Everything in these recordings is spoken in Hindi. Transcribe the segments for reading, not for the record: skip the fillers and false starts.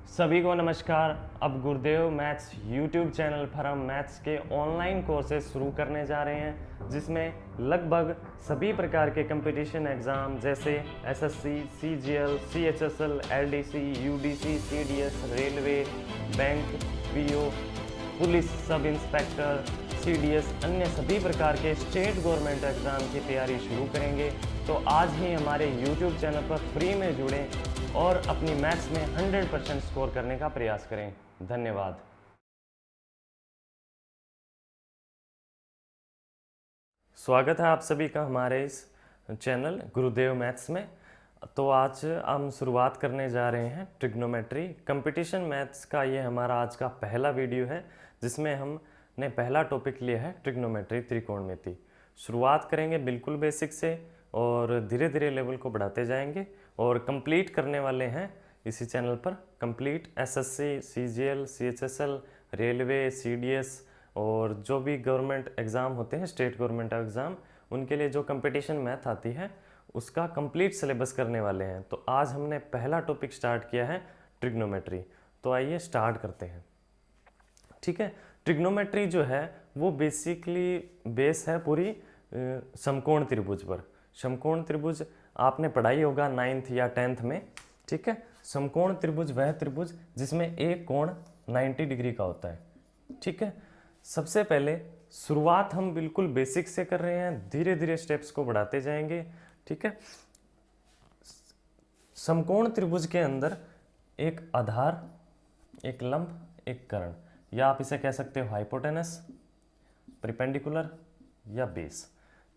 सभी को नमस्कार। अब गुरुदेव मैथ्स यूट्यूब चैनल पर हम मैथ्स के ऑनलाइन कोर्सेज शुरू करने जा रहे हैं, जिसमें लगभग सभी प्रकार के कंपटीशन एग्ज़ाम जैसे SSC, CGL, CHSL, LDC, UDC, CDS, railway, bank, PO, police sub inspector, CDS, अन्य सभी प्रकार के स्टेट गवर्नमेंट एग्ज़ाम की तैयारी शुरू करेंगे। तो आज ही हमारे यूट्यूब चैनल पर फ्री में जुड़ें और अपनी मैथ्स में 100% स्कोर करने का प्रयास करें। धन्यवाद। स्वागत है आप सभी का हमारे इस चैनल गुरुदेव मैथ्स में। तो आज हम शुरुआत करने जा रहे हैं ट्रिग्नोमेट्री कंपटीशन मैथ्स का। ये हमारा आज का पहला वीडियो है जिसमें हमने पहला टॉपिक लिया है ट्रिग्नोमेट्री, त्रिकोणमिति। शुरुआत करेंगे बिल्कुल बेसिक से और धीरे धीरे लेवल को बढ़ाते जाएंगे और कंप्लीट करने वाले हैं इसी चैनल पर complete SSC, CGL, CHSL, railway, CDS और जो भी गवर्नमेंट एग्ज़ाम होते हैं, स्टेट गवर्नमेंट एग्ज़ाम, उनके लिए जो कंपटीशन मैथ आती है उसका कंप्लीट सिलेबस करने वाले हैं। तो आज हमने पहला टॉपिक स्टार्ट किया है ट्रिग्नोमेट्री। तो आइए स्टार्ट करते हैं। ठीक है, ट्रिग्नोमेट्री जो है वो बेसिकली बेस है पूरी समकोण त्रिभुज पर। समकोण त्रिभुज आपने पढ़ाई होगा 9th या 10th में। ठीक है, समकोण त्रिभुज वह त्रिभुज जिसमें एक कोण 90 डिग्री का होता है। ठीक है, सबसे पहले शुरुआत हम बिल्कुल बेसिक से कर रहे हैं, धीरे धीरे स्टेप्स को बढ़ाते जाएंगे। ठीक है, समकोण त्रिभुज के अंदर एक आधार, एक लंब, एक कर्ण, या आप इसे कह सकते हो हाइपोटेनस, परपेंडिकुलर या बेस।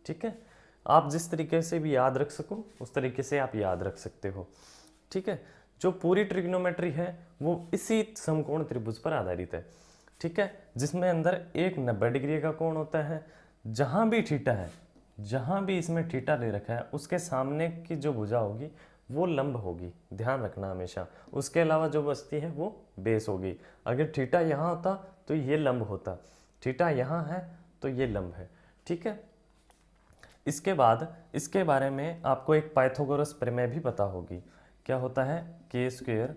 ठीक है, आप जिस तरीके से भी याद रख सको उस तरीके से आप याद रख सकते हो। ठीक है, जो पूरी ट्रिग्नोमेट्री है वो इसी समकोण त्रिभुज पर आधारित है। ठीक है, जिसमें अंदर एक 90 डिग्री का कोण होता है। जहाँ भी थीटा है, जहाँ भी इसमें थीटा ले रखा है, उसके सामने की जो भुजा होगी वो लंब होगी, ध्यान रखना हमेशा। उसके अलावा जो बचती है वो बेस होगी। अगर थीटा यहाँ होता तो ये लंब होता, थीटा यहाँ है तो ये लंब है। ठीक है, इसके बाद इसके बारे में आपको एक पाइथागोरस प्रमेय भी पता होगी। क्या होता है? के स्क्वेयर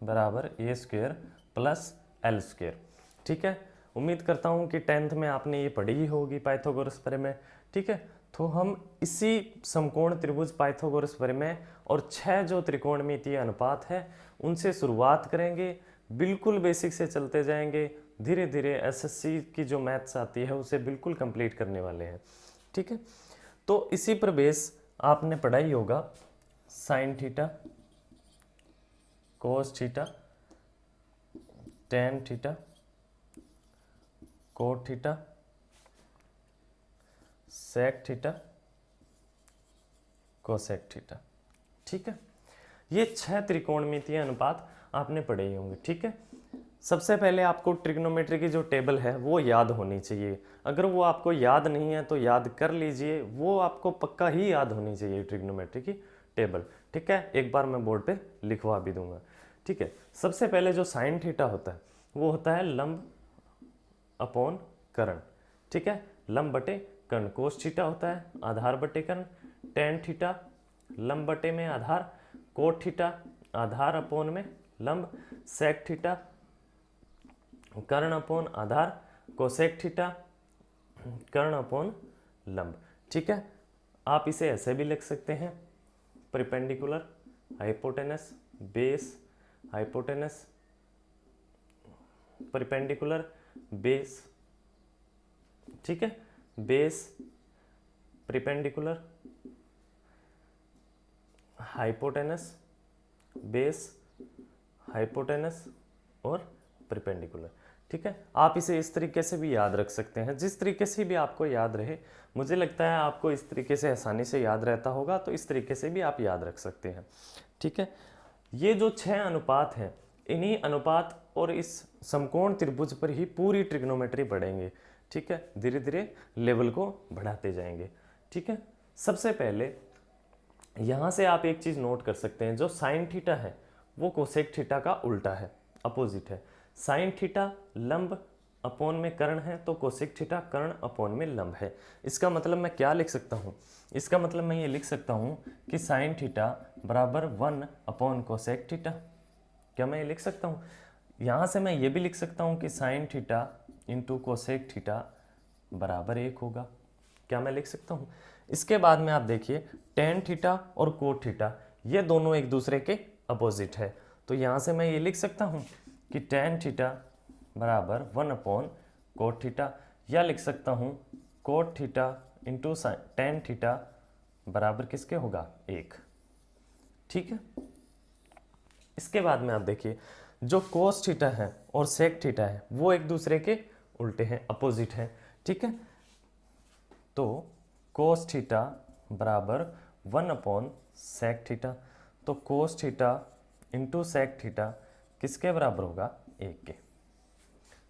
बराबर ए स्क्वेयर प्लस एल स्क्वेयर। ठीक है, उम्मीद करता हूँ कि 10th में आपने ये पढ़ी ही होगी पाइथागोरस प्रमेय। ठीक है, तो हम इसी समकोण त्रिभुज पाइथागोरस प्रमेय और 6 जो त्रिकोणमितीय अनुपात है उनसे शुरुआत करेंगे। बिल्कुल बेसिक से चलते जाएंगे, धीरे धीरे एसएससी की जो मैथ्स आती है उसे बिल्कुल कंप्लीट करने वाले हैं। ठीक है, तो इसी पर बेस आपने पढ़ाई होगा sine theta, cos theta, tan theta, cot theta, sec theta, cosec theta. ठीक है, ये 6 त्रिकोणमितीय अनुपात आपने पढ़े ही होंगे। ठीक है, सबसे पहले आपको ट्रिग्नोमेट्री की जो टेबल है वो याद होनी चाहिए। अगर वो आपको याद नहीं है तो याद कर लीजिए, वो आपको पक्का ही याद होनी चाहिए ट्रिग्नोमेट्री की टेबल। ठीक है, एक बार मैं बोर्ड पे लिखवा भी दूंगा। ठीक है, सबसे पहले जो साइन थीटा होता है वो होता है लंब अपॉन कर्ण। ठीक है, लंब बटे कर्ण। कोस थीटा होता है आधार बटे कर्ण। टेन थीटा लंब बटे में आधार, कोट थीटा आधार अपोन में लंब, सेक थीटा कर्ण अपोन आधार, कोसेक थीटा कर्ण अपोन लंब। ठीक है, आप इसे ऐसे भी लिख सकते हैं perpendicular hypotenuse base, hypotenuse perpendicular base. ठीक है, base perpendicular hypotenuse base, hypotenuse और परपेंडिकुलर। ठीक है, आप इसे इस तरीके से भी याद रख सकते हैं, जिस तरीके से भी आपको याद रहे। मुझे लगता है आपको इस तरीके से आसानी से याद रहता होगा, तो इस तरीके से भी आप याद रख सकते हैं। ठीक है, ये जो 6 अनुपात हैं, इन्हीं अनुपात और इस समकोण त्रिभुज पर ही पूरी ट्रिग्नोमेट्री पढ़ेंगे। ठीक है, धीरे धीरे लेवल को बढ़ाते जाएंगे। ठीक है, सबसे पहले यहाँ से आप एक चीज़ नोट कर सकते हैं, जो साइन थीटा है वो कोसेक थीटा का उल्टा है, अपोजिट है। साइन थीटा लंब अपोन में कर्ण है तो कोसेक थीटा कर्ण अपोन में लंब है। इसका मतलब मैं क्या लिख सकता हूँ? इसका मतलब मैं ये लिख सकता हूँ कि साइन थीटा बराबर 1 अपोन कोसेक थीटा। क्या मैं ये लिख सकता हूँ? यहाँ से मैं ये भी लिख सकता हूँ कि sine theta into cosec theta बराबर 1 होगा। क्या मैं लिख सकता हूँ? इसके बाद में आप देखिए टेन थीटा और कोट थीटा ये दोनों एक दूसरे के अपोजिट है, तो यहाँ से मैं ये लिख सकता हूँ कि टेन थीटा बराबर 1 कोट थीटा, या लिख सकता हूँ cot theta into ten theta बराबर किसके होगा? 1। ठीक है। इसके बाद में आप देखिए जो कोस थीटा है और सेक थीटा है वो एक दूसरे के उल्टे हैं, अपोजिट हैं। ठीक है, तो कोस थीटा बराबर 1 सेक थीटा, तो cos theta into sec theta किसके बराबर होगा? 1 के।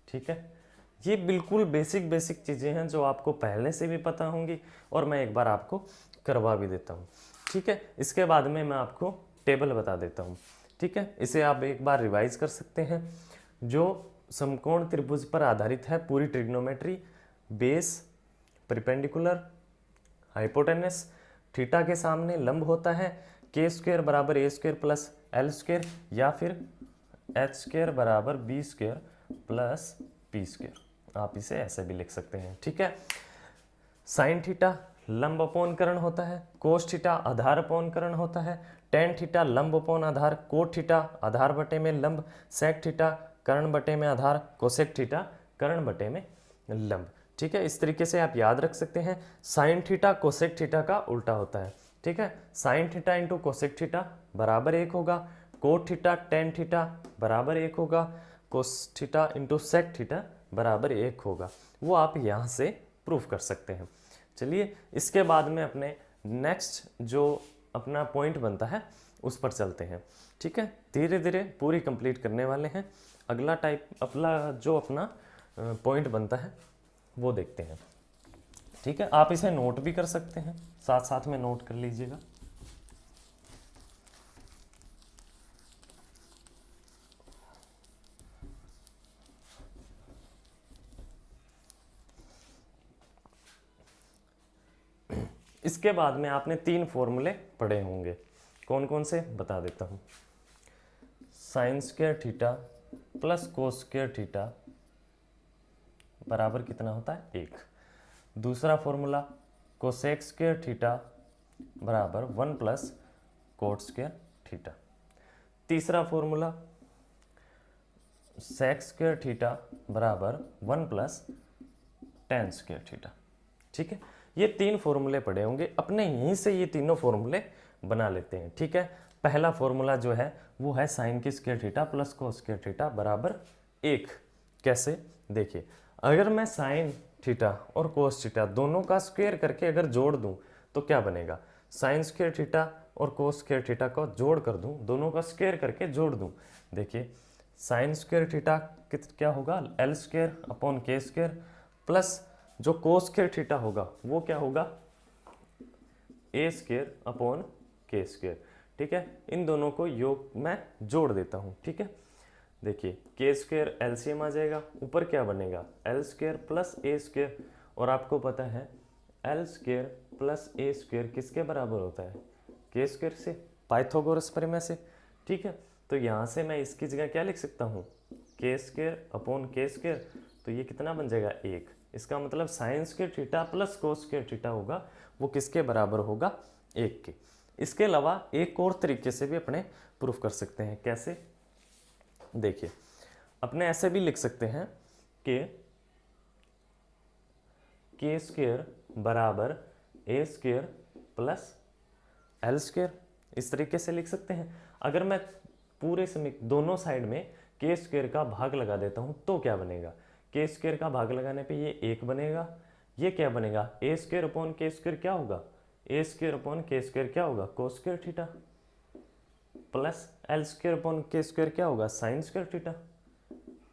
ठीक है, ये बिल्कुल बेसिक चीज़ें हैं जो आपको पहले से भी पता होंगी और मैं एक बार आपको करवा भी देता हूँ। ठीक है, इसके बाद में मैं आपको टेबल बता देता हूँ। ठीक है, इसे आप एक बार रिवाइज कर सकते हैं। जो समकोण त्रिभुज पर आधारित है पूरी trigonometry, base, perpendicular, hypotenuse, theta के सामने लंब होता है, के स्क्वायर बराबर A square plus L square, या फिर एच स्क्वायर बराबर B square plus P square. आप इसे ऐसे भी लिख सकते हैं। ठीक है, साइन थीटा लंब अपोन कर्ण होता है, कोस थीटा आधार अपोन कर्ण होता है, टेन थीटा लंब अपोन आधार, कोट थीटा आधार बटे में लंब, सेक थीटा कर्ण बटे में आधार, कोसेक थीटा कर्ण बटे में लंब। ठीक है, इस तरीके से आप याद रख सकते हैं। साइन थीटा कोसेक थीटा का उल्टा होता है। ठीक है, sine theta into cosec theta बराबर 1 होगा, कोट थीटा टेन थीटा बराबर 1 होगा, cos theta into sec theta बराबर 1 होगा। वो आप यहाँ से प्रूफ कर सकते हैं। चलिए इसके बाद में अपने नेक्स्ट जो अपना पॉइंट बनता है उस पर चलते हैं। ठीक है, धीरे धीरे पूरी कंप्लीट करने वाले हैं। अगला अपना पॉइंट बनता है वो देखते हैं। ठीक है, आप इसे नोट भी कर सकते हैं, साथ साथ में नोट कर लीजिएगा। इसके बाद में आपने 3 फॉर्मूले पढ़े होंगे, कौन कौन से बता देता हूँ। Sign square theta plus cos square theta बराबर कितना होता है? 1। दूसरा फॉर्मूला कोसेक स्क्वायर थीटा बराबर 1 प्लस कोट स्क्वायर थीटा। तीसरा फॉर्मूला सेक स्क्वायर थीटा बराबर 1 प्लस टेन स्क्वायर थीटा। ठीक है, ये 3 फॉर्मूले पढ़े होंगे, अपने यहीं से ये तीनों फॉर्मूले बना लेते हैं। ठीक है, पहला फॉर्मूला जो है वो है साइन की square theta plus cos square theta बराबर 1। कैसे? देखिए, अगर मैं साइन थीटा और कोस थीटा दोनों का स्क्वायर करके अगर जोड़ दूं तो क्या बनेगा? साइन स्क्वायर थीटा और कोस स्क्वायर थीटा को जोड़ कर दूं, दोनों का स्क्वायर करके जोड़ दूं। देखिए साइन स्क्वायर थीटा क्या होगा? एल स्क्वायर अपॉन के स्क्वायर, प्लस जो कोस स्क्वायर थीटा होगा वो क्या होगा? ए स्क्वायर अपॉन के स्क्वायर। ठीक है, इन दोनों को योग में जोड़ देता हूँ। ठीक है, देखिए के स्क्वायर एलसीएम आ जाएगा, ऊपर क्या बनेगा? एल स्क्वायर प्लस ए स्क्वायर, और आपको पता है एल स्क्वायर प्लस ए स्क्वायर किसके बराबर होता है? के स्क्वायर से, पाइथागोरस प्रमेय से। ठीक है, तो यहाँ से मैं इसकी जगह क्या लिख सकता हूँ? के स्क्वायर अपॉन के स्क्वायर, तो ये कितना बन जाएगा? 1। इसका मतलब sign square theta plus cos square theta होगा वो किसके बराबर होगा? 1 के। इसके अलावा एक और तरीके से भी अपने प्रूफ कर सकते हैं। कैसे? देखिए, अपने ऐसे भी लिख सकते हैं कि के स्क्वायर बराबर A square plus L square, इस तरीके से लिख सकते हैं। अगर मैं पूरे समय दोनों साइड में के स्क्वायर का भाग लगा देता हूं तो क्या बनेगा? के स्क्वायर का भाग लगाने पे ये 1 बनेगा, ये क्या बनेगा? ए स्क्वायर अपॉन के स्क्वायर क्या होगा? ए स्क्वायर अपॉन के स्क्वायर क्या होगा? कोस square theta, plus L square upon के स्क्वायर क्या होगा? Sign square theta.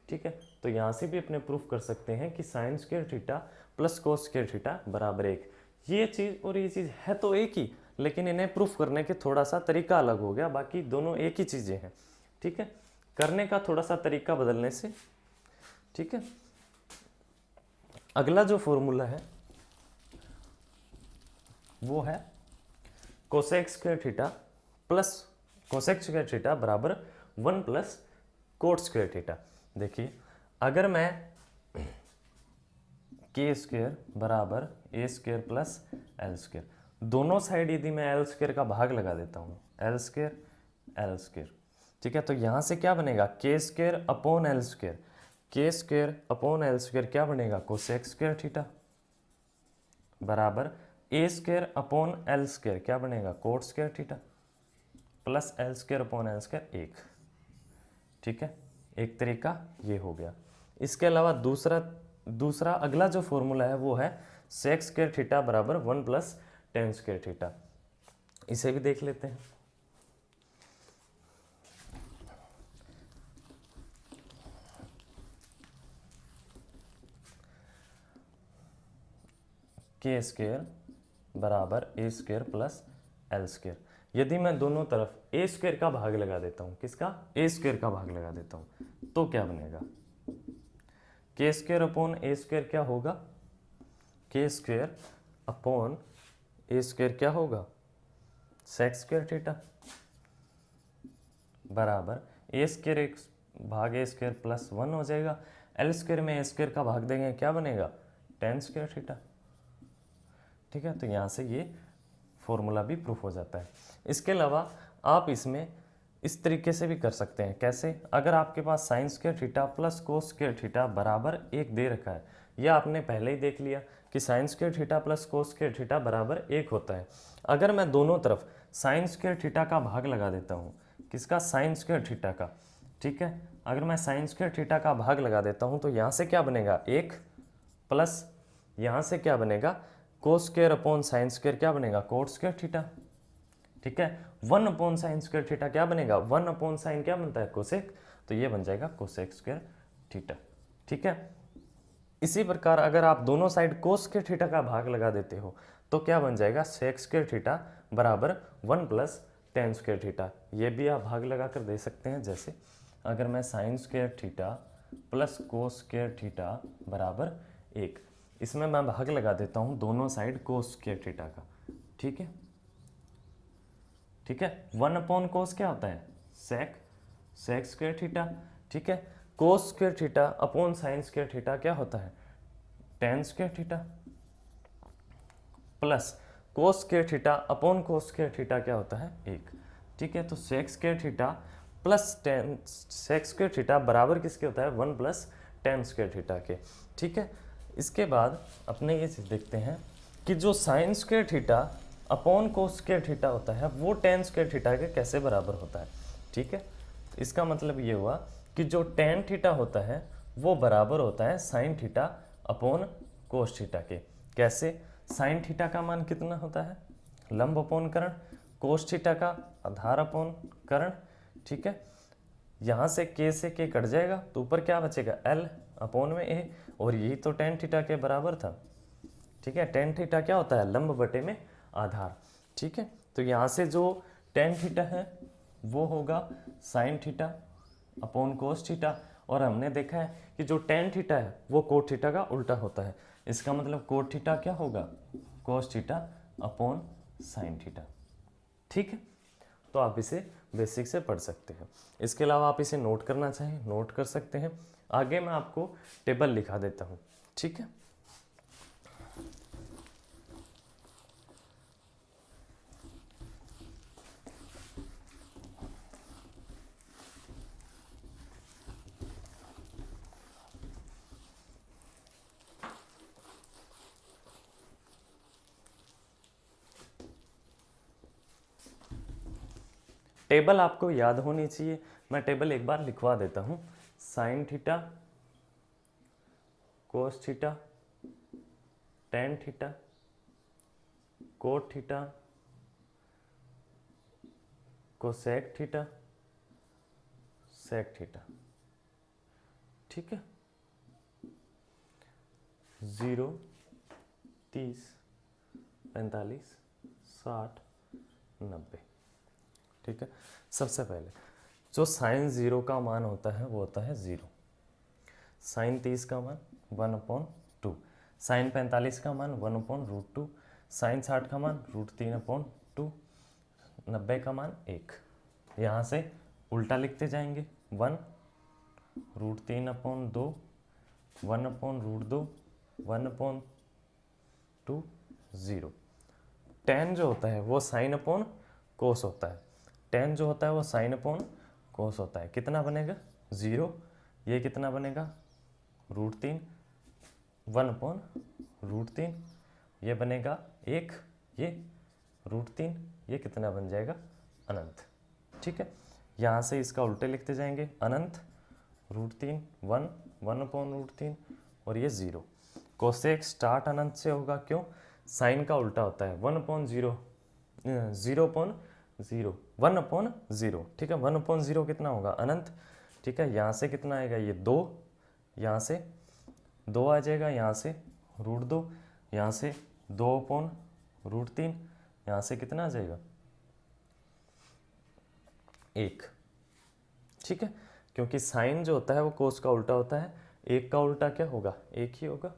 ठीक है, तो यहाँ से भी अपने प्रूफ कर सकते हैं कि sign square theta plus cos square theta बराबर 1। ये चीज़ और ये चीज़ है तो एक ही, लेकिन इन्हें प्रूफ करने के थोड़ा सा तरीका अलग हो गया, बाकी दोनों एक ही चीज़ें हैं। ठीक है, करने का थोड़ा सा तरीका बदलने से। ठीक है, अगला जो फॉर्मूला है वो है cosec square theta plus cosec square theta बराबर 1 प्लस कोट स्क्वायर थीटा। देखिए अगर मैं के स्क्वायर बराबर A square plus L square, दोनों साइड यदि मैं एल स्क्वायर का भाग लगा देता हूँ, एल स्क्वायर, ठीक है, तो यहाँ से क्या बनेगा के स्क्वायर अपॉन एल स्क्वायर, के स्क्वायर अपॉन एल स्क्वायर क्या बनेगा कोसेक स्क्वायर थीटा, बराबर A square upon L square क्या बनेगा coat square theta, plus L square upon L square 1। ठीक है, एक तरीका ये हो गया। इसके अलावा दूसरा अगला जो फॉर्मूला है वो है सेक स्क्वायर थीटा बराबर 1 प्लस टेन स्क्वायर थीटा। इसे भी देख लेते हैं। के स्क्वायर बराबर A square plus L square, यदि मैं दोनों तरफ ए स्क्वायर का भाग लगा देता हूँ, किसका ए स्क्वायर का भाग लगा देता हूँ, तो क्या बनेगा के स्क्वायर अपॉन ए स्क्वायर क्या होगा, के स्क्वायर अपॉन ए स्क्वायर क्या होगा सेक स्क्वायर थीटा, बराबर ए स्क्वायर एक भाग ए स्क्वायर प्लस 1 हो जाएगा, एल स्क्वायर में ए स्क्वायर का भाग देंगे क्या बनेगा टेन स्क्वायर थीटा। ठीक है, तो यहाँ से ये फॉर्मूला भी प्रूफ हो जाता है। इसके अलावा आप इसमें इस तरीके से भी कर सकते हैं। कैसे, अगर आपके पास sine square theta plus cos square theta बराबर 1 दे रखा है, यह आपने पहले ही देख लिया कि sign square theta plus cos square theta बराबर 1 होता है। अगर मैं दोनों तरफ साइन स्क्वायर थीटा का भाग लगा देता हूँ, किसका साइन स्क्वायर थीटा का, ठीक है, अगर मैं साइन स्क्वायर थीटा का भाग लगा देता हूँ तो यहाँ से क्या बनेगा 1 प्लस यहाँ से क्या बनेगा cos square upon sine square क्या बनेगा कोट स्क्वायर थीटा। ठीक है, 1 अपॉन साइन स्क्वायर थीटा क्या बनेगा 1 अपॉन साइन क्या बनता है कोसेक, तो ये बन जाएगा कोसेक स्क्वायर थीटा। ठीक है, इसी प्रकार अगर आप दोनों साइड कोस स्क्वायर थीटा का भाग लगा देते हो तो क्या बन जाएगा सेक स्क्वायर थीटा बराबर 1 प्लस टेन स्क्वायर थीटा। ये भी आप भाग लगा कर दे सकते हैं। जैसे अगर मैं sign square theta plus cos square theta बराबर 1, इसमें मैं भाग लगा देता हूँ दोनों साइड कोस स्क्वायर थीटा का। ठीक है, ठीक है, 1 अपॉन कोस क्या होता है सेक स्क्वायर थीटा। ठीक है, cos square theta upon sine square theta क्या होता है tan square theta, plus cos square theta upon cos square theta क्या होता है 1। ठीक है, तो sec square theta plus tan sec square theta बराबर किसके होता है 1 प्लस टेन स्क्वायर थीटा के। ठीक है, इसके बाद अपने ये देखते हैं कि जो sign square theta upon cos square theta होता है वो टेन स्क्वायर थीटा के कैसे बराबर होता है। ठीक है, तो इसका मतलब ये हुआ कि जो टेन थीटा होता है वो बराबर होता है sine theta upon cos theta के। कैसे, साइन थीटा का मान कितना होता है लंब अपॉन कर्ण, कोस थीटा का आधार अपॉन कर्ण। ठीक है, यहाँ से के कट जाएगा तो ऊपर क्या बचेगा एल अपॉन में ए, और यही तो टेन थीटा के बराबर था। ठीक है, टेन थीटा क्या होता है लंब बटे में आधार। ठीक है, तो यहाँ से जो टेन थीटा है वो होगा sine theta upon cos theta, और हमने देखा है कि जो टेन थीटा है वो कोट थीटा का उल्टा होता है। इसका मतलब कोट थीटा क्या होगा cos theta upon sine theta. ठीक है, तो आप इसे बेसिक से पढ़ सकते हैं। इसके अलावा आप इसे नोट करना चाहें नोट कर सकते हैं। आगे मैं आपको टेबल लिखा देता हूँ। ठीक है, टेबल आपको याद होनी चाहिए। मैं टेबल एक बार लिखवा देता हूँ। Sine theta cos theta tan theta cot theta cosec theta sec theta. ठीक है, 0 30 45 60 90। ठीक है, सबसे पहले जो साइन 0 का मान होता है वो होता है 0, साइन 30 का मान 1/2, साइन 45 का मान 1/√2, साइन 60 का मान √3/2, 90 का मान 1। यहाँ से उल्टा लिखते जाएंगे, 1√3/2, 1/√2, 1/2, 0। tan जो होता है वो साइन अपॉन कोस होता है, tan जो होता है वो साइन अपॉन कोस होता है। कितना बनेगा 0, ये कितना बनेगा √3, 1/√3, ये बनेगा 1, ये √3, ये कितना बन जाएगा अनंत। ठीक है, यहाँ से इसका उल्टे लिखते जाएंगे, अनंत √3, 1/√3 और ये 0। कोसेक स्टार्ट अनंत से होगा, क्यों, साइन का उल्टा होता है, 1/0, 0/0, 1/0। ठीक है, 1/0 कितना होगा अनंत। ठीक है, यहाँ से कितना आएगा, ये 2, यहाँ से 2 आ जाएगा, यहाँ से √2, यहाँ से 2/√3, यहाँ से कितना आ जाएगा 1। ठीक है, क्योंकि साइन जो होता है वो कोस का उल्टा होता है, 1 का उल्टा क्या होगा 1 ही होगा।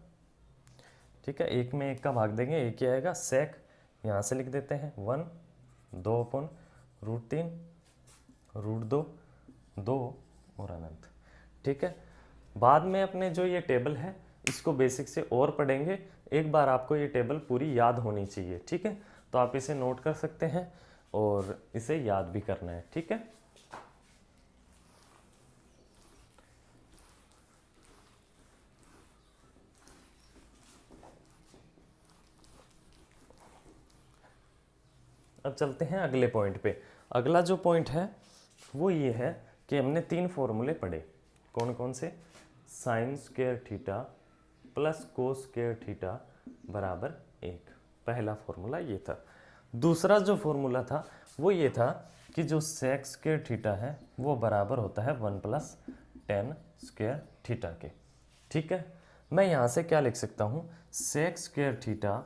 ठीक है, 1 में 1 का भाग देंगे 1 ही आएगा। सेक यहाँ से लिख देते हैं 1, 2/√3, √2, 2 और अनंत। ठीक है, बाद में अपने जो ये टेबल है इसको बेसिक से और पढ़ेंगे, एक बार आपको ये टेबल पूरी याद होनी चाहिए। ठीक है, तो आप इसे नोट कर सकते हैं और इसे याद भी करना है। ठीक है, अब चलते हैं अगले पॉइंट पे। अगला जो पॉइंट है वो ये है कि हमने 3 फॉर्मूले पढ़े, कौन कौन से, sign square theta plus cos square theta बराबर 1, पहला फॉर्मूला ये था। दूसरा जो फॉर्मूला था वो ये था कि जो सेक स्क्वायर थीटा है वो बराबर होता है 1 + tan स्क्वायर थीटा के। ठीक है, मैं यहाँ से क्या लिख सकता हूँ, सेक स्क्वायर थीटा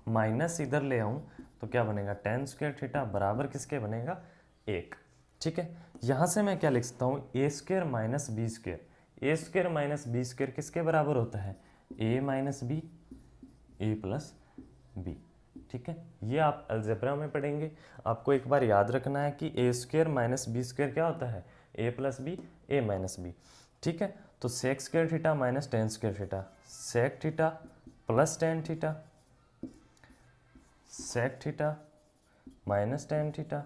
माइनस इधर ले आऊँ तो क्या बनेगा tan स्क्वायर थीटा बराबर किसके बनेगा 1। ठीक है, यहाँ से मैं क्या लिख सकता हूँ, a² - b², a² - b² किसके बराबर होता है, a - b, a + b। ठीक है, ये आप अलजेब्रा में पढ़ेंगे, आपको एक बार याद रखना है कि a² - b² क्या होता है, a + b, a - b। ठीक है, तो sec square theta minus tan square theta, sec theta plus tan theta, sec theta minus tan theta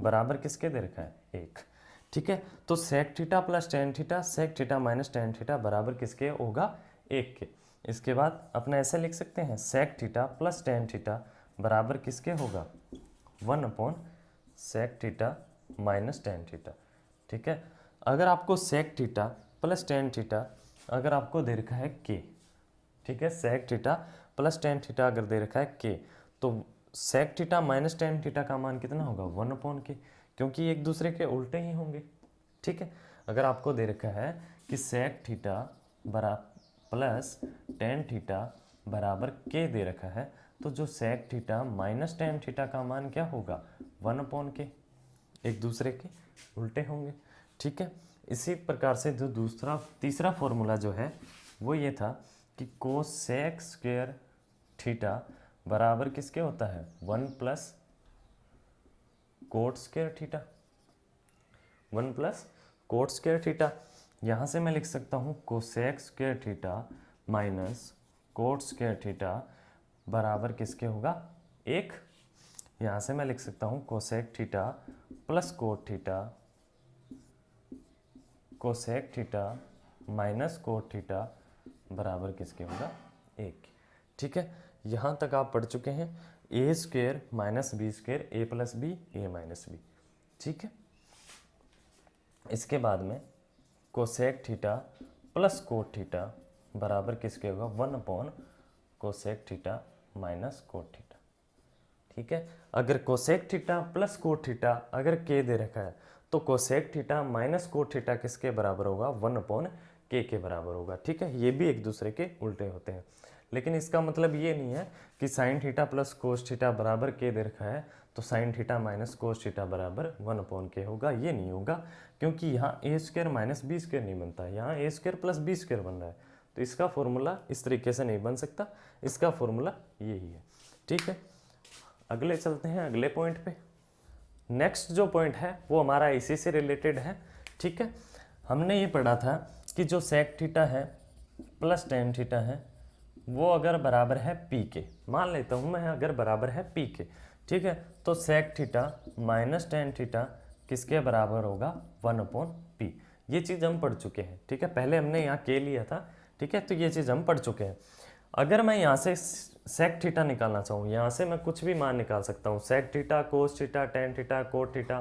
बराबर किसके दे रखा है 1। ठीक है, तो sec theta plus tan theta, sec theta minus tan theta बराबर किसके होगा 1 के। इसके बाद अपना ऐसे लिख सकते हैं, sec theta plus tan theta बराबर किसके होगा 1/सेक थीटा माइनस tan थीटा। ठीक है, अगर आपको sec theta plus tan theta अगर आपको दे रखा है k, ठीक है, sec theta plus tan theta अगर दे रखा है k, तो sec theta minus tan theta का मान कितना होगा 1/k, क्योंकि एक दूसरे के उल्टे ही होंगे। ठीक है, अगर आपको दे रखा है कि sec theta plus tan theta बराबर k दे रखा है, तो जो sec theta minus tan theta का मान क्या होगा 1/k, एक दूसरे के उल्टे होंगे। ठीक है, इसी प्रकार से जो तीसरा फॉर्मूला जो है वो ये था कि कोसेक स्क्वायर थीटा बराबर किसके होता है 1 + coat square theta, 1 + coat square theta. यहाँ से मैं लिख सकता हूँ cosec square theta minus coat square theta बराबर किसके होगा 1। यहाँ से मैं लिख सकता हूँ cosec theta plus cot theta, cosec theta minus cot theta बराबर किसके होगा 1। ठीक है, यहाँ तक आप पढ़ चुके हैं, a² - b², a + b, a - b। ठीक है, इसके बाद में cosec theta plus cot theta बराबर किसके होगा 1/कोसेक थीटा माइनस कोट थीटा। ठीक है, अगर cosec theta plus cot theta अगर k दे रखा है तो cosec theta minus cot theta किसके बराबर होगा 1/k के बराबर होगा। ठीक है, ये भी एक दूसरे के उल्टे होते हैं, लेकिन इसका मतलब ये नहीं है कि sine theta plus cos theta बराबर k दे रखा है तो sine theta minus cos theta बराबर 1/k होगा, ये नहीं होगा, क्योंकि यहाँ a² - b² नहीं बनता है, यहाँ a² + b² बन रहा है, तो इसका फॉर्मूला इस तरीके से नहीं बन सकता, इसका फॉर्मूला यही है। ठीक है, अगले चलते हैं अगले पॉइंट पे। नेक्स्ट जो पॉइंट है वो हमारा इसी से रिलेटेड है, ठीक है। हमने ये पढ़ा था कि जो सेक थीटा है प्लस टेन थीटा है वो अगर बराबर है पी के, मान लेता हूँ मैं अगर बराबर है पी के, ठीक है, तो sec theta minus tan theta किसके बराबर होगा, 1/p। ये चीज़ हम पढ़ चुके हैं, ठीक है, पहले हमने यहाँ के लिया था, ठीक है, तो ये चीज़ हम पढ़ चुके हैं। अगर मैं यहाँ से सेक थीटा निकालना चाहूँ, यहाँ से मैं कुछ भी मान निकाल सकता हूँ, sec theta, cos theta, tan theta, cot theta,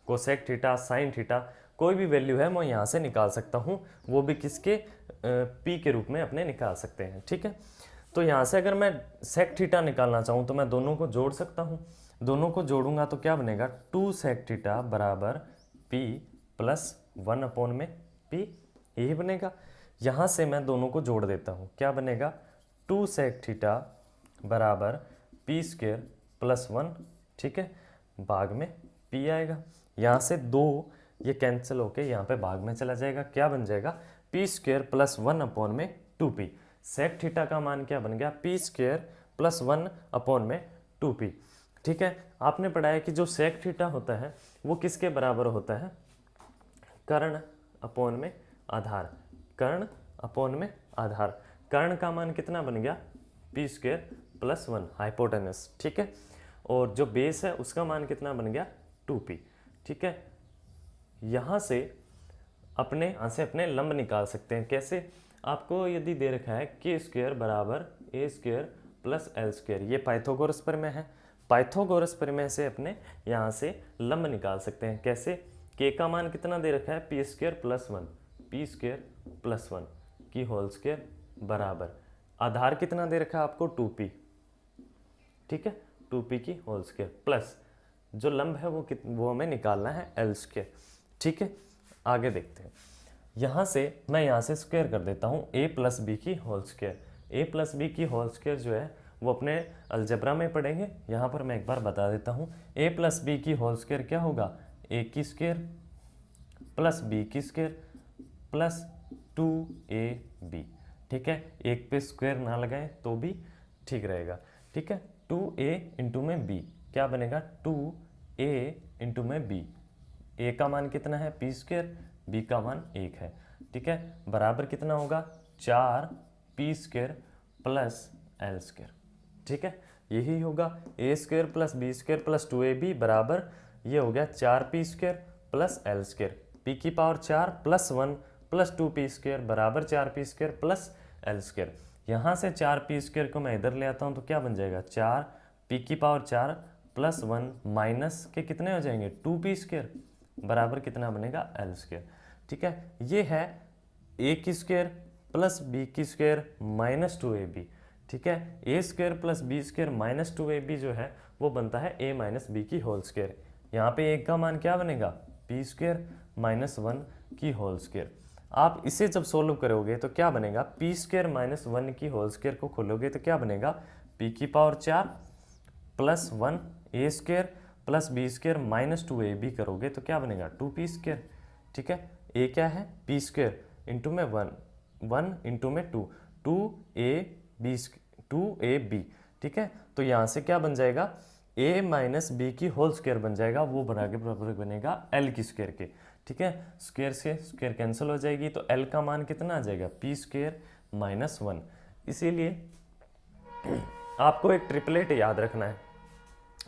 cosec theta, sine theta, कोई भी वैल्यू है मैं यहाँ से निकाल सकता हूँ, वो भी किसके पी के रूप में अपने निकाल सकते हैं, ठीक है। तो यहाँ से अगर मैं सेक थीटा निकालना चाहूँ तो मैं दोनों को जोड़ सकता हूँ, दोनों को जोड़ूंगा तो क्या बनेगा, 2 सेक थीटा बराबर पी प्लस 1/p, यही बनेगा। यहाँ से मैं दोनों को जोड़ देता हूँ, क्या बनेगा, 2 सेक थीटा बराबर पी स्क्वेयर प्लस 1, ठीक है, भाग में p आएगा। यहाँ से 2 ये कैंसिल होके यहाँ पे भाग में चला जाएगा, क्या बन जाएगा, P square plus 1/2p। Sec theta का मान क्या बन गया, पी स्क्वेयर प्लस 1/2p, ठीक है। आपने पढ़ा है कि जो सेक थीटा होता है वो किसके बराबर होता है, कर्ण अपोन में आधार, कर्ण अपोन में आधार। कर्ण का मान कितना बन गया, पी स्क्वेयर प्लस 1 हाइपोटेनस, ठीक है, और जो बेस है उसका मान कितना बन गया, 2p, ठीक है। यहाँ से अपने लंब निकाल सकते हैं, कैसे, आपको यदि दे रखा है के स्क्वेयर बराबर ए स्क्वेयर प्लस एल स्क्वेयर, ये पाइथागोरस प्रमेय है, पाइथागोरस प्रमेय से अपने यहाँ से लंब निकाल सकते हैं, कैसे, के का मान कितना दे रखा है, P square plus 1, P square plus 1 की होल स्क्वेयर बराबर आधार कितना दे रखा है आपको, 2p, ठीक है, 2p की होल स्क्वेयर प्लस जो लंब है वो हमें निकालना है एल स्क्वेयर, ठीक है। आगे देखते हैं, यहाँ से मैं यहाँ से स्क्वायर कर देता हूँ a प्लस बी की whole square, a plus B की होल स्क्वायर जो है वो अपने अलजेब्रा में पढ़ेंगे, यहाँ पर मैं एक बार बता देता हूँ, a प्लस बी की होल स्क्वायर क्या होगा, a की स्क्वायर प्लस b की स्क्वायर प्लस 2ab, ठीक है, एक पे स्क्वायर ना लगाएं तो भी ठीक रहेगा, ठीक है। 2a इंटू में b क्या बनेगा, 2a इंटू में b, a का मान कितना है, पी स्क्वायर, b का मान 1 है, ठीक है, बराबर कितना होगा, 4p square plus L square, ठीक है, यही होगा, a square plus b square plus 2ab बराबर ये हो गया 4p square plus L square, p की power 4 plus 1 plus 2p square बराबर 4p square plus L square. यहाँ से 4p स्क्वायर को मैं इधर ले आता हूँ तो क्या बन जाएगा, 4p की पावर 4 प्लस 1 माइनस के कितने हो जाएंगे, 2p स्क्वायर बराबर कितना बनेगा, एल स्क्वायर, ठीक है। ये है a की स्क्वायर प्लस b की स्क्वायर माइनस 2ab, ठीक है, a square plus b square minus 2ab जो है वो बनता है a माइनस बी की होल स्क्वायर। यहाँ पे a का मान क्या बनेगा, p स्क्वायर माइनस 1 की होल स्क्वायर। आप इसे जब सोल्व करोगे तो क्या बनेगा, p स्क्वायर माइनस 1 की होल स्क्वायर को खोलोगे तो क्या बनेगा, p की power 4 plus 1 a square plus B square minus 2ab करोगे तो क्या बनेगा, 2p स्क्वायर, ठीक है। a क्या है, p स्क्वायर इंटू में 1 इंटू में 2ab, ठीक है। तो यहाँ से क्या बन जाएगा, a माइनस बी की होल स्क्वायर बन जाएगा, वो बराबर बनेगा l की स्क्वायर के, ठीक है। स्क्वायर से स्क्वायर कैंसिल हो जाएगी तो l का मान कितना आ जाएगा, p स्क्वायर माइनस 1। इसीलिए आपको एक ट्रिपलेट याद रखना है,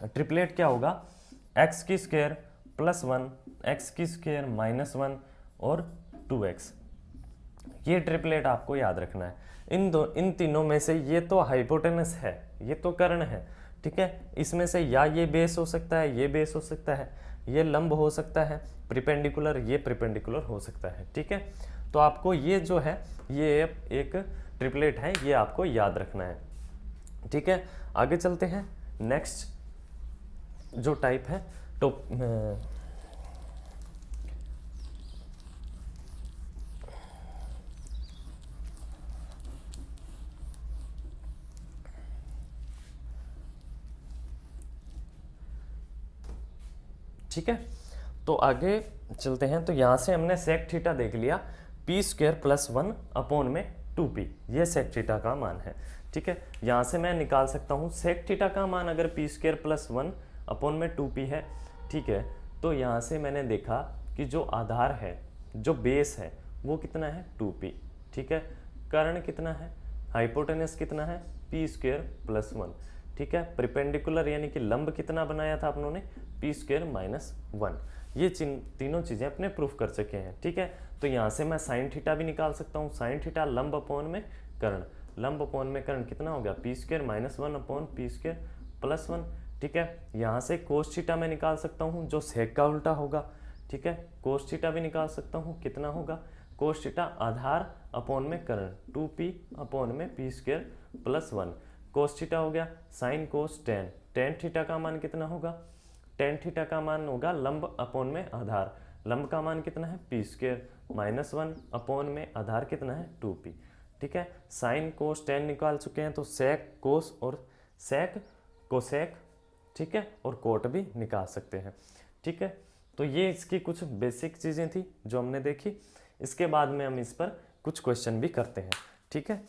ट्रिपलेट क्या होगा, x की स्क्वायर प्लस 1, x की स्क्वायर माइनस 1 और 2x, ये ट्रिपलेट आपको याद रखना है। इन तीनों में से ये तो हाइपोटेनस है, ये तो कर्ण है, ठीक है, इसमें से या ये बेस हो सकता है, ये बेस हो सकता है, ये लंब हो सकता है, प्रिपेंडिकुलर ये प्रिपेंडिकुलर हो सकता है, ठीक है। तो आपको ये जो है ये एक ट्रिपलेट है, ये आपको याद रखना है, ठीक है। आगे चलते हैं, नेक्स्ट जो टाइप है तो ठीक है, तो आगे चलते हैं। तो यहाँ से हमने सेक थीटा देख लिया, पी स्क्वायर प्लस 1/2p, ये सेक थीटा का मान है, ठीक है। यहाँ से मैं निकाल सकता हूँ सेक थीटा का मान, अगर पी स्क्वायर प्लस 1/2p है ठीक है। तो यहाँ से मैंने देखा कि जो आधार है, जो बेस है, वो कितना है 2p, ठीक है। कर्ण कितना है, हाइपोटेनस कितना है p² + 1, ठीक है। प्रिपेंडिकुलर यानी कि लंब कितना बनाया था अपनों ने p² - 1। ये तीनों चीज़ें अपने प्रूफ कर चुके हैं, ठीक है। तो यहाँ से मैं साइन थीटा भी निकाल सकता हूँ। साइन थीटा लंब अपॉन में कर्ण, लंब अपॉन में कर्ण कितना हो गया p² - 1 अपॉन p² + 1, ठीक है। यहाँ से कोस थीटा मैं निकाल सकता हूँ जो सेक का उल्टा होगा, ठीक है। कोस थीटा भी निकाल सकता हूँ, कितना होगा कोस थीटा आधार अपॉन में कर्ण 2p अपॉन में p² + 1। कोस थीटा हो गया sign cos ten, ten theta का मान कितना होगा, टेन थीटा का मान होगा लंब अपॉन में आधार, लंब का मान कितना है p² - 1 अपॉन में आधार कितना है 2p, ठीक है। साइन कोस टेन निकाल चुके हैं, तो सेक कोस और सेक कोसेक, ठीक है, और कोट भी निकाल सकते हैं, ठीक है। तो ये इसकी कुछ बेसिक चीज़ें थी जो हमने देखी। इसके बाद में हम इस पर कुछ क्वेश्चन भी करते हैं, ठीक है।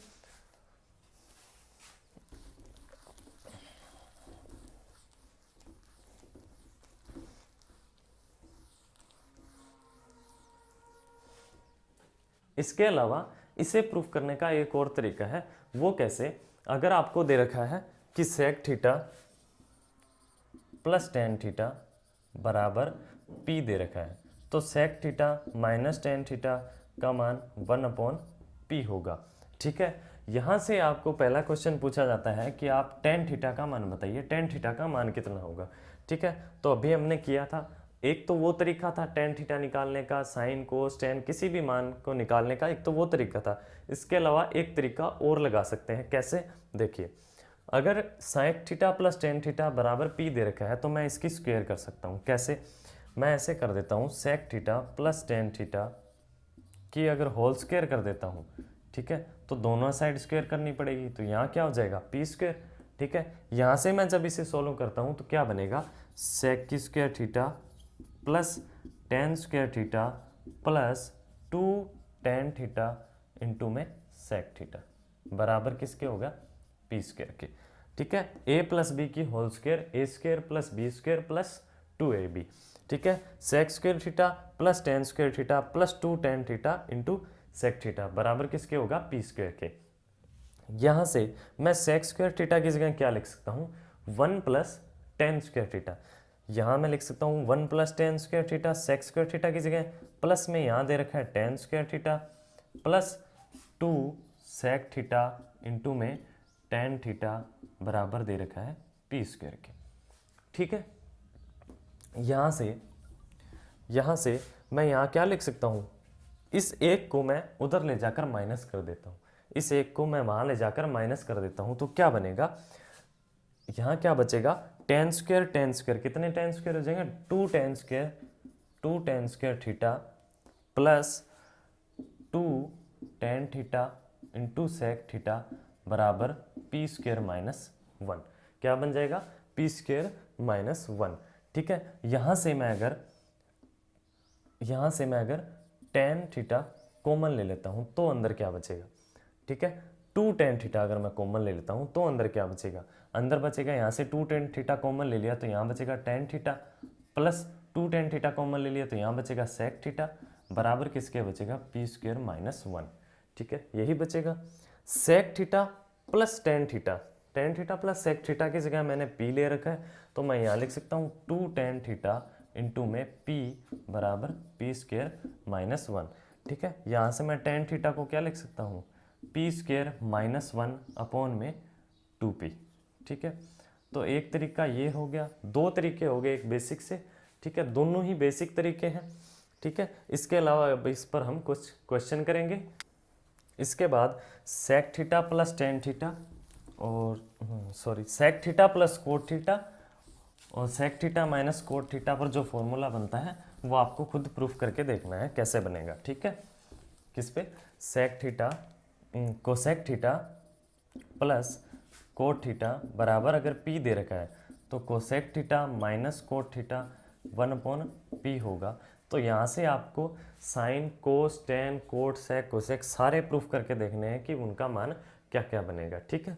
इसके अलावा इसे प्रूफ करने का एक और तरीका है, वो कैसे, अगर आपको दे रखा है कि sec theta plus tan theta बराबर p दे रखा है, तो sec theta minus tan theta का मान 1/p होगा, ठीक है। यहाँ से आपको पहला क्वेश्चन पूछा जाता है कि आप टेन थीटा का मान बताइए, टेन थीटा का मान कितना होगा, ठीक है। तो अभी हमने किया था, एक तो वो तरीका था टेन थीटा निकालने का, साइन कोस टेन किसी भी मान को निकालने का, एक तो वो तरीका था। इसके अलावा एक तरीका और लगा सकते हैं, कैसे, देखिए, अगर sine theta plus tan theta बराबर p दे रखा है तो मैं इसकी स्क्वायर कर सकता हूँ। कैसे, मैं ऐसे कर देता हूँ, sec theta plus tan theta की अगर होल स्क्वायर कर देता हूँ, ठीक है, तो दोनों साइड स्क्वायर करनी पड़ेगी, तो यहाँ क्या हो जाएगा p², ठीक है। यहाँ से मैं जब इसे सोल्व करता हूँ तो क्या बनेगा, सेक की square theta plus tan square theta plus 2 tan theta into में सेक थीटा बराबर किसके होगा p² के, ठीक है। a प्लस बी की whole square a² plus b² plus 2ab, ठीक है। Sec square theta plus tan square theta plus 2 tan theta into sec theta बराबर किसके होगा p² के। यहाँ से मैं सेक स्क्वायर थीटा की जगह क्या लिख सकता हूँ, 1 प्लस टेन स्क्वायर थीटा, यहाँ मैं लिख सकता हूँ 1 plus tan square theta, sec square theta की जगह प्लस में यहाँ दे रखा है tan square theta plus 2 sec theta into में टेन थीटा बराबर दे रखा है p² के, ठीक है। यहाँ से मैं यहाँ क्या लिख सकता हूँ, इस एक को मैं उधर ले जाकर माइनस कर देता हूँ, इस एक को मैं वहाँ ले जाकर माइनस कर देता हूँ, तो क्या बनेगा, यहाँ क्या बचेगा, टेन स्क्वायर कितने टेन स्क्वायर हो जाएंगे, 2 tan square theta plus 2 tan theta into sec theta बराबर p² - 1, क्या बन जाएगा p² - 1, ठीक है। यहाँ से मैं अगर टेन थीटा कॉमन ले लेता हूँ तो अंदर क्या बचेगा, ठीक है। 2 टेन थीटा अगर मैं कॉमन ले लेता हूँ तो अंदर क्या बचेगा, अंदर बचेगा यहाँ से 2 टेन थीटा कॉमन ले लिया तो यहाँ बचेगा ten theta plus 2 tan theta common ले लिया तो यहाँ बचेगा सेक थीटा बराबर किसके बचेगा p² - 1, ठीक है, यही बचेगा। Sec theta plus tan theta plus sec theta की जगह मैंने p ले रखा है, तो मैं यहाँ लिख सकता हूँ 2 टेन थीटा इंटू में p बराबर p² - 1, ठीक है। यहाँ से मैं टेन थीटा को क्या लिख सकता हूँ, p² - 1 अपॉन में 2p, ठीक है। तो एक तरीका ये हो गया, दो तरीके हो गए एक बेसिक से, ठीक है, दोनों ही बेसिक तरीके हैं, ठीक है। इसके अलावा अब इस पर हम कुछ क्वेश्चन करेंगे। इसके बाद sec theta plus tan theta और sec theta plus cot theta और sec theta minus cot theta पर जो फॉर्मूला बनता है वो आपको खुद प्रूफ करके देखना है कैसे बनेगा, ठीक है। किस पे, sec theta cosec theta plus cot theta बराबर अगर p दे रखा है तो cosec theta minus cot theta 1/p होगा। तो यहाँ से आपको sine cos tan cot sec cosec सारे प्रूफ करके देखने हैं कि उनका मान क्या क्या बनेगा, ठीक है।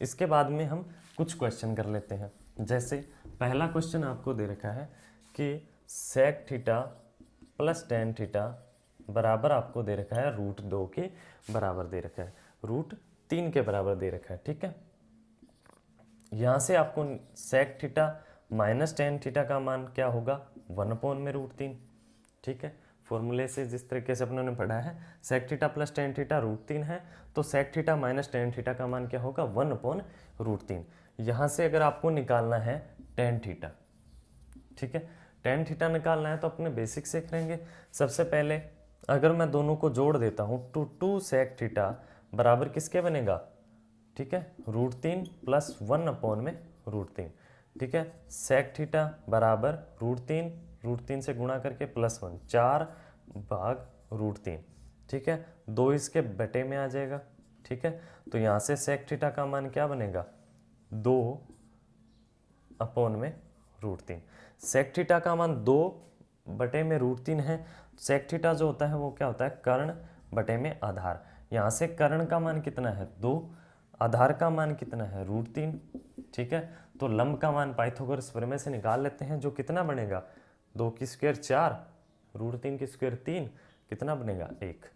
इसके बाद में हम कुछ क्वेश्चन कर लेते हैं। जैसे पहला क्वेश्चन आपको दे रखा है कि sec theta plus tan theta बराबर आपको दे रखा है √2 के बराबर दे रखा है, √3 के बराबर दे रखा है। ठीक है, यहाँ से आपको sec theta minus tan theta का मान क्या होगा, 1/√3। ठीक है, फॉर्मूले से जिस तरीके से अपने ने पढ़ा है sec theta plus tan theta √3 है, तो sec theta minus tan theta का मान क्या होगा, 1/√3। यहाँ से अगर आपको निकालना है टेन थीटा, ठीक है, टेन थीटा निकालना है तो अपने बेसिक से करेंगे। सबसे पहले अगर मैं दोनों को जोड़ देता हूँ तो 2 सेक थीटा बराबर किसके बनेगा, ठीक है, √3 प्लस 1/√3। ठीक है, सेक थीटा बराबर √3 से गुणा करके +1, 4/√3। ठीक है, 2 इसके बटे में आ जाएगा। ठीक है, तो यहाँ से सेक थीटा का मान क्या बनेगा, 2/√3। सेक थीटा का मान 2/√3 है। सेक थीटा जो होता है वो क्या होता है, कर्ण बटे में आधार। यहाँ से कर्ण का मान कितना है, 2, आधार का मान कितना है, √3। ठीक है, तो लंब का मान पाइथागोरस प्रमेय से निकाल लेते हैं, जो कितना बनेगा, 2 की स्क्वायर 4, √3 की स्क्वायर 3, कितना बनेगा, 1।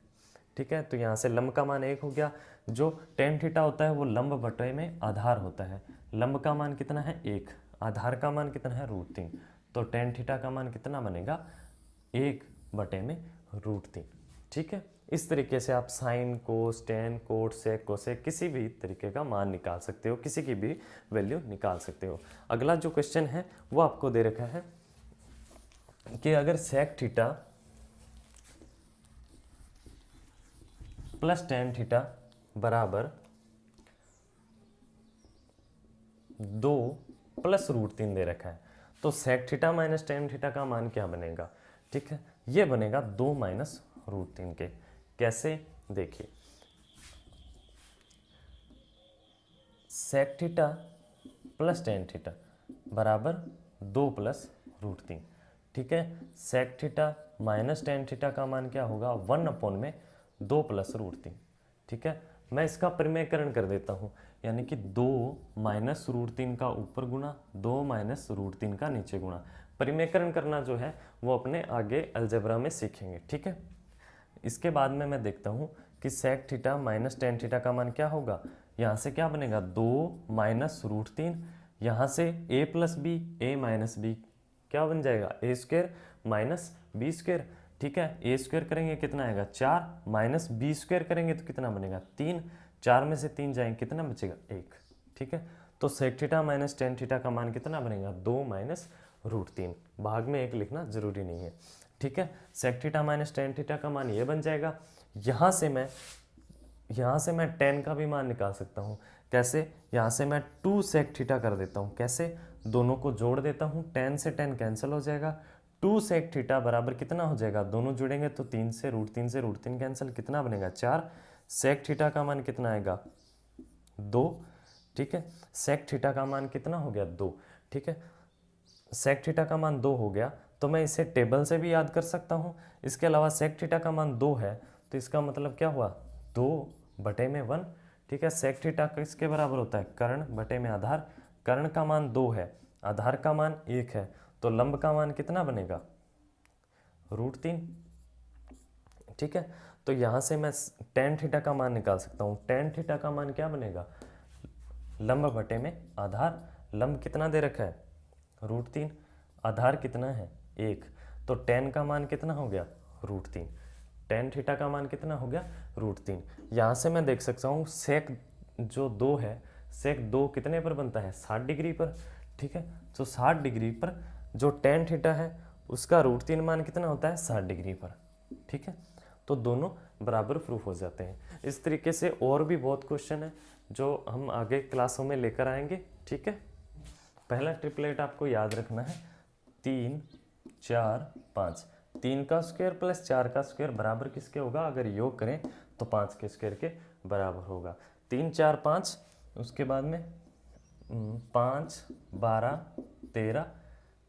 ठीक है, तो यहाँ से लंब का मान 1 हो गया। जो टेन थीटा होता है वो लंब बटे में आधार होता है, लंब का मान कितना है, 1, आधार का मान कितना है, √3, तो टेन थीटा का मान कितना बनेगा, 1/√3। ठीक है, इस तरीके से आप sign, cos, tan, cot, sec, cosec किसी भी तरीके का मान निकाल सकते हो, किसी की भी वैल्यू निकाल सकते हो। अगला जो क्वेश्चन है वो आपको दे रखा है कि अगर sec theta plus tan theta बराबर 2 प्लस √3 दे रखा है, तो sec theta minus tan theta का मान क्या बनेगा। ठीक है, ये बनेगा 2 माइनस √3 के। कैसे, देखिए, sec theta plus tan theta बराबर 2 प्लस √3। ठीक है, sec theta minus tan theta का मान क्या होगा, 1/2 प्लस √3। ठीक है, मैं इसका परिमेयकरण कर देता हूँ, यानी कि 2 माइनस √3 का ऊपर गुणा, 2 माइनस √3 का नीचे गुणा। परिमेयकरण करना जो है वो अपने आगे अलजेब्रा में सीखेंगे। ठीक है, इसके बाद में मैं देखता हूँ कि sec theta minus tan theta का मान क्या होगा। यहाँ से क्या बनेगा, 2 माइनस √3, यहाँ से a plus B, a minus B क्या बन जाएगा, a² माइनस b²। ठीक है, a² करेंगे कितना आएगा, 4, माइनस b² करेंगे तो कितना बनेगा, 3, 4 में से 3 जाएंगे कितना बचेगा, 1। ठीक है, तो sec theta minus tan theta का मान कितना बनेगा, 2 माइनस √3। भाग में 1 लिखना जरूरी नहीं है। ठीक है, sec theta minus tan theta का मान ये बन जाएगा। यहाँ से मैं टेन का भी मान निकाल सकता हूँ। कैसे, यहाँ से मैं 2 सेक थीटा कर देता हूँ। कैसे, दोनों को जोड़ देता हूँ, 10 से 10 कैंसिल हो जाएगा, 2 सेक थीटा बराबर कितना हो जाएगा, दोनों जुड़ेंगे तो 3 से √3 कैंसिल, कितना बनेगा, 4। सेक थीटा का मान कितना आएगा, 2। ठीक है, सेक थीटा का मान कितना हो गया, 2। ठीक है, सेक थीटा का मान 2 हो गया, तो मैं इसे टेबल से भी याद कर सकता हूँ। इसके अलावा सेक थीटा का मान 2 है, तो इसका मतलब क्या हुआ, 2/1। ठीक है, सेक थीटा किसके बराबर होता है, कर्ण बटे में आधार। कर्ण का मान 2 है, आधार का मान 1 है, तो लंब का मान कितना बनेगा, √3। ठीक है, तो यहाँ से मैं टेन थीटा का मान निकाल सकता हूँ। टेन थीटा का मान क्या बनेगा, लंब बटे में आधार। लंब कितना दे रखा है, √3, आधार कितना है, 1, तो टेन का मान कितना हो गया, √3। टेन थीटा का मान कितना हो गया, √3। यहाँ से मैं देख सकता हूँ सेक जो 2 है, सेक 2 कितने पर बनता है, 60 डिग्री पर। ठीक है, तो 60 डिग्री पर जो टेन थीटा है उसका √3 मान कितना होता है, 60 डिग्री पर। ठीक है, तो दोनों बराबर प्रूफ हो जाते हैं। इस तरीके से और भी बहुत क्वेश्चन है जो हम आगे क्लासों में लेकर आएंगे। ठीक है, पहला ट्रिपलेट आपको याद रखना है, 3, 4, 5। 3 का स्क्वायर प्लस 4 का स्क्वायर बराबर किसके होगा, अगर योग करें तो 5 के स्क्वायर के बराबर होगा। 3, 4, 5, उसके बाद में 5, 12, 13,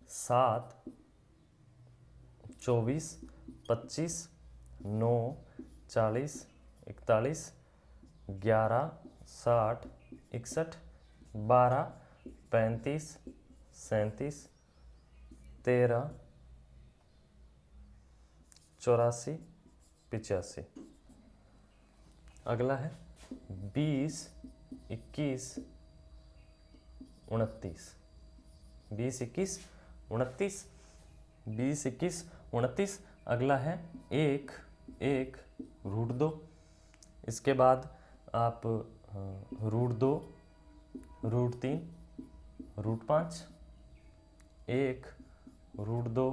7, 24, 25, 9, 40, 41, 11, 60, 61, 12, 35, 37, 13, 84, 85। अगला है 20, 21, 29। 20, 21, 29, 20, 21, 29। अगला है 1, 1 √2। इसके बाद आप √2, √3, √5, 1 √2,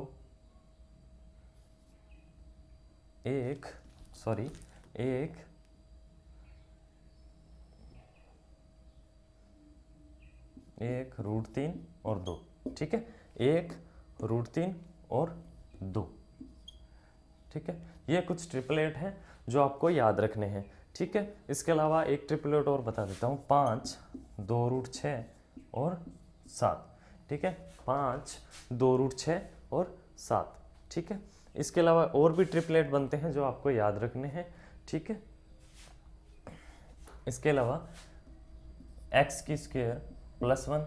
1 √3 और 2। ठीक है, 1 √3 और 2। ठीक है, ये कुछ ट्रिपलेट हैं जो आपको याद रखने हैं। ठीक है, इसके अलावा एक ट्रिपलेट और बता देता हूँ, 5, 2√6 और 7। ठीक है, 5, 2√6 और 7। ठीक है, इसके अलावा और भी ट्रिपलेट बनते हैं जो आपको याद रखने हैं। ठीक है, इसके अलावा x² +1,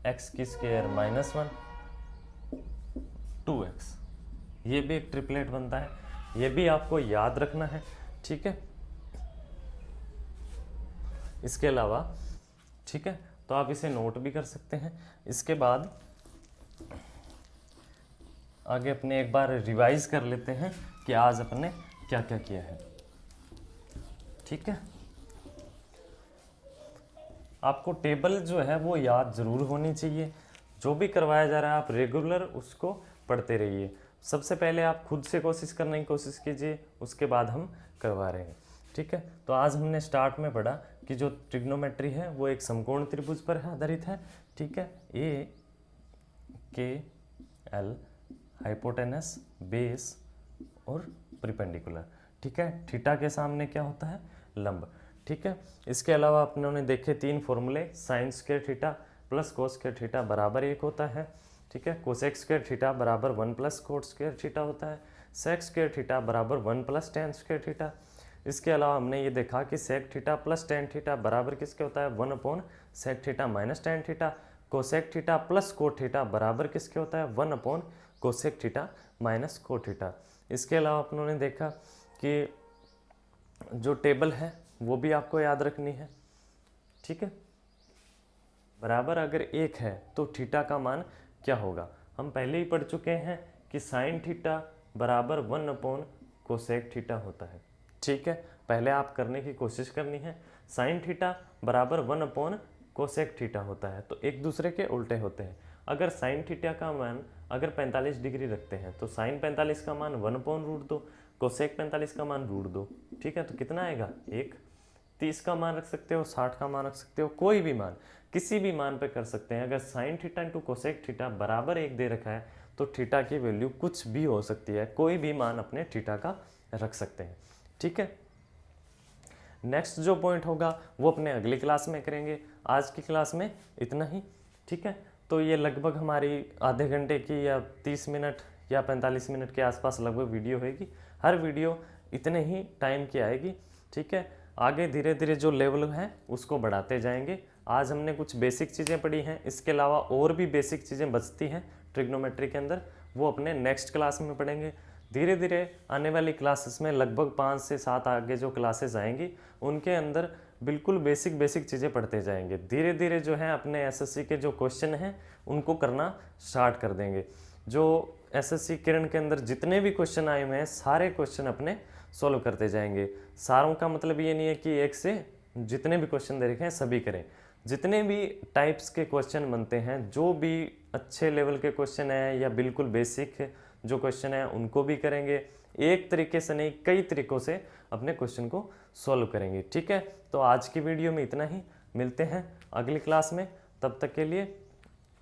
x² -1, 2x, ये भी एक ट्रिपलेट बनता है, ये भी आपको याद रखना है। ठीक है, इसके अलावा ठीक है, तो आप इसे नोट भी कर सकते हैं। इसके बाद आगे अपने एक बार रिवाइज कर लेते हैं कि आज अपने क्या क्या किया है। ठीक है, आपको टेबल जो है वो याद ज़रूर होनी चाहिए। जो भी करवाया जा रहा है आप रेगुलर उसको पढ़ते रहिए। सबसे पहले आप खुद से कोशिश करने की कोशिश कीजिए, उसके बाद हम करवा रहे हैं। ठीक है, तो आज हमने स्टार्ट में पढ़ा कि जो ट्रिग्नोमेट्री है वो एक समकोण त्रिभुज पर आधारित है। ठीक है, ए के एल हाइपोटेनस, बेस और परपेंडिकुलर। ठीक है, थीटा के सामने क्या होता है, लंब। ठीक है, इसके अलावा अपने देखे 3 फॉर्मूले, sin² theta plus cos² theta बराबर 1 होता है। ठीक है, cosec² थीटा बराबर 1 + cot² थीटा होता है। sec² थीटा बराबर 1 + tan² थीटा। इसके अलावा हमने ये देखा कि sec theta plus tan theta बराबर किसके होता है, 1/sec theta minus tan theta. cosec theta plus cot theta बराबर किसके होता है, 1/cosec theta minus cot theta. इसके अलावा अपनों ने देखा कि जो टेबल है वो भी आपको याद रखनी है। ठीक है, बराबर अगर 1 है तो थीटा का मान क्या होगा, हम पहले ही पढ़ चुके हैं कि sin थीटा बराबर 1/cosec थीटा होता है। ठीक है, पहले आप करने की कोशिश करनी है। sin थीटा बराबर 1/cosec थीटा होता है, तो एक दूसरे के उल्टे होते हैं। अगर sin थीटा का मान अगर 45 डिग्री रखते हैं तो sin 45 का मान 1/√2, cosec 45 का मान √2। ठीक है, तो कितना आएगा, 1। 30 का मान रख सकते हो, 60 का मान रख सकते हो, कोई भी मान, किसी भी मान पे कर सकते हैं। अगर sin theta into cosec theta बराबर 1 दे रखा है तो थीटा की वैल्यू कुछ भी हो सकती है, कोई भी मान अपने थीटा का रख सकते हैं। ठीक है, नेक्स्ट जो पॉइंट होगा वो अपने अगली क्लास में करेंगे। आज की क्लास में इतना ही। ठीक है, तो ये लगभग हमारी आधे घंटे की या 30 मिनट या 45 मिनट के आसपास लगभग वीडियो होगी। हर वीडियो इतने ही टाइम की आएगी। ठीक है, आगे धीरे धीरे जो लेवल है उसको बढ़ाते जाएंगे। आज हमने कुछ बेसिक चीज़ें पढ़ी हैं, इसके अलावा और भी बेसिक चीज़ें बचती हैं ट्रिग्नोमेट्री के अंदर, वो अपने नेक्स्ट क्लास में पढ़ेंगे। धीरे धीरे आने वाली क्लासेस में लगभग 5 से 7 आगे जो क्लासेस आएंगी उनके अंदर बिल्कुल बेसिक चीज़ें पढ़ते जाएंगे। धीरे धीरे जो है अपने एसएससी के जो क्वेश्चन हैं उनको करना स्टार्ट कर देंगे। जो एसएससी किरण के अंदर जितने भी क्वेश्चन आए हुए हैं सारे क्वेश्चन अपने सॉल्व करते जाएंगे। सारों का मतलब ये नहीं है कि एक से जितने भी क्वेश्चन दे रखे हैं सभी करें। जितने भी टाइप्स के क्वेश्चन बनते हैं, जो भी अच्छे लेवल के क्वेश्चन हैं या बिल्कुल बेसिक जो क्वेश्चन है उनको भी करेंगे। एक तरीके से नहीं, कई तरीक़ों से अपने क्वेश्चन को सॉल्व करेंगे। ठीक है, तो आज की वीडियो में इतना ही, मिलते हैं अगली क्लास में। तब तक के लिए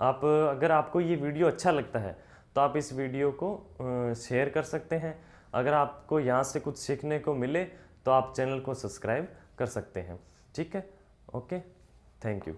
आप, अगर आपको ये वीडियो अच्छा लगता है तो आप इस वीडियो को शेयर कर सकते हैं। अगर आपको यहाँ से कुछ सीखने को मिले तो आप चैनल को सब्सक्राइब कर सकते हैं। ठीक है, ओके, थैंक यू।